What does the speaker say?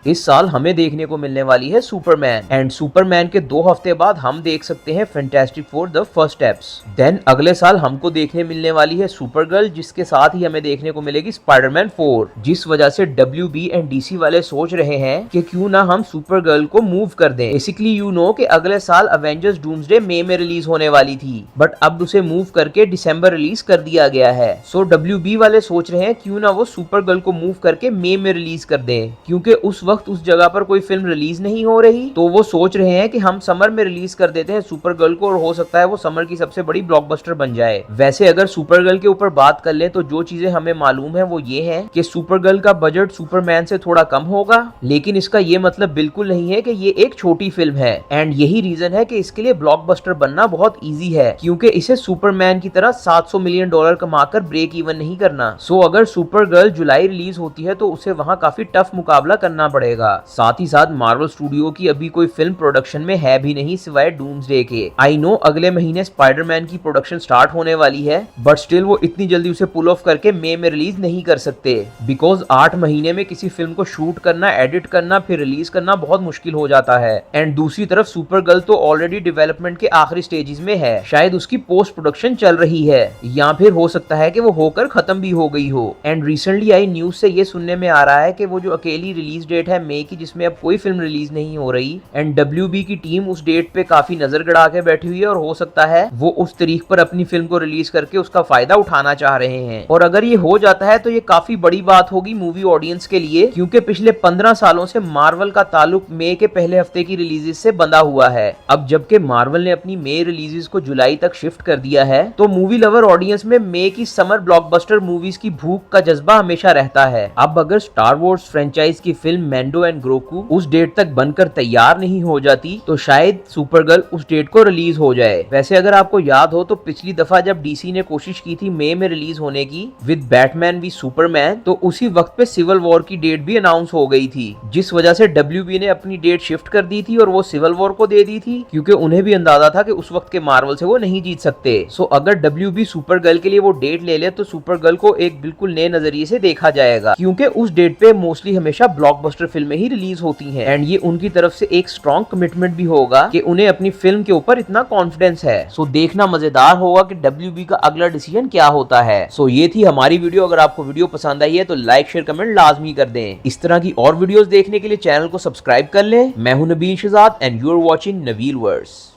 इस साल हमें देखने को मिलने वाली है सुपरमैन, एंड सुपरमैन के 2 हफ्ते बाद हम देख सकते हैं fantastic four the first steps. Then अगले साल हमको देखने मिलने वाली है सुपरगर्ल, जिसके साथ ही हमें देखने को मिलेगी स्पाइडरमैन 4, जिस वजह से WB एंड DC वाले सोच रहे हैं कि क्यों ना हम सुपरगर्ल को मूव कर दें। बेसिकली यू नो कि अगले साल अवेंजर्स डूम्सडे मई में रिलीज होने वाली थी, बट अब उसे मूव करके दिसंबर रिलीज कर दिया गया है। सो WB वाले सोच रहे हैं क्यों ना वो सुपरगर्ल को मूव करके मई में रिलीज कर दें, क्योंकि उस वक्त उस जगह पर कोई फिल्म रिलीज नहीं हो रही, तो वो सोच रहे हैं कि हम समर में रिलीज कर देते हैं सुपरगर्ल को, और हो सकता है वो समर की सबसे बड़ी ब्लॉकबस्टर बन जाए। वैसे अगर सुपरगर्ल के ऊपर बात कर ले तो जो चीजें हमें मालूम है वो ये है कि सुपरगर्ल का बजट सुपरमैन से थोड़ा कम होगा, लेकिन इसका ये मतलब बिल्कुल नहीं है कि ये एक छोटी फिल्म है। एंड यही रीजन है कि इसके लिए ब्लॉकबस्टर बनना बहुत इजी है, क्योंकि इसे सुपरमैन की तरह $700 मिलियन कमाकर ब्रेक इवन नहीं करना। सो अगर सुपरगर्ल जुलाई रिलीज होती है तो उसे वहां काफी टफ मुकाबला करना पड़ेगा। साथ ही साथ मार्वल स्टूडियो की अभी कोई फिल्म प्रोडक्शन में है भी नहीं सिवाय डूम्सडे के। आई नो अगले महीने स्पाइडरमैन की प्रोडक्शन स्टार्ट होने वाली है, बट स्टिल वो इतनी जल्दी उसे पुल ऑफ करके मई में रिलीज नहीं कर सकते, बिकॉज 8 महीने में किसी फिल्म को शूट करना, एडिट करना, फिर रिलीज करना बहुत मुश्किल हो जाता है। एंड दूसरी तरफ सुपरगर्ल तो ऑलरेडी डेवलपमेंट के आखिरी स्टेजेस में है, शायद उसकी पोस्ट प्रोडक्शन चल रही है, या फिर हो सकता है कि वो होकर खत्म भी हो गई हो। एंड रिसेंटली आई न्यूज से ये सुनने में आ रहा है कि वो जो अकेली रिलीज डेट है मई की, जिसमें अब कोई फिल्म रिलीज नहीं हो रही, एंड WB की टीम उस डेट पे काफी नजर गड़ा के बैठी हुई है, और हो सकता है वो उस तारीख पर अपनी फिल्म को रिलीज करके उसका फायदा उठाना चाह रहे हैं। और अगर ये हो जाता है तो ये काफी बड़ी बात होगी मूवी ऑडियंस के लिए, क्योंकि पिछले 15 सालों से मार्वल का ताल्लुक मई के पहले हफ्ते की रिलीजेस से बंधा हुआ है। अब जबकि मार्वल ने अपनी मई रिलीजेस को जुलाई तक शिफ्ट कर दिया है, तो मूवी लवर ऑडियंस में मई की समर ब्लॉकबस्टर मूवीज की भूख का जज्बा हमेशा रहता है। अब अगर स्टार वॉर्स फ्रेंचाइज की फिल्म मैंडो एंड ग्रोकू उस डेट तक बनकर तैयार नहीं हो जाती, तो शायद सुपरगर्ल उस डेट को रिलीज हो जाए। वैसे अगर आपको याद हो तो पिछली दफा जब DC ने कोशिश की थी मई में रिलीज होने की विद बैटमैन वी सुपरमैन, तो उसी वक्त पे सिविल वॉर की डेट भी अनाउंस हो गई थी, जिस वजह से WB ने अपनी डेट शिफ्ट कर दी थी और वो सिविल वॉर को दे दी थी, क्योंकि उन्हें भी अंदाजा था कि उस वक्त के मार्वल से वो नहीं जीत सकते। सो अगर WB सुपरगर्ल के लिए वो डेट ले ले तो सुपरगर्ल को एक बिल्कुल नए नजरिए से देखा जाएगा, क्योंकि उस डेट पे मोस्टली हमेशा ब्लॉकबस्टर फिल्में ही रिलीज होती हैं, एंड ये उनकी तरफ से एक स्ट्रॉन्ग कमिटमेंट भी होगा कि उन्हें अपनी फिल्म के ऊपर इतना कॉन्फिडेंस है। सो देखना मजेदार होगा कि WB का अगला डिसीजन क्या होता है। सो ये थी हमारी वीडियो। अगर आपको वीडियो पसंद आई है तो लाइक शेयर कमेंट लाजमी कर दें। इस तरह की और वीडियोस देखने के लिए चैनल को सब्सक्राइब कर लें। मैं हूं Nabeel Shahzad and you are watching Nabeel verse.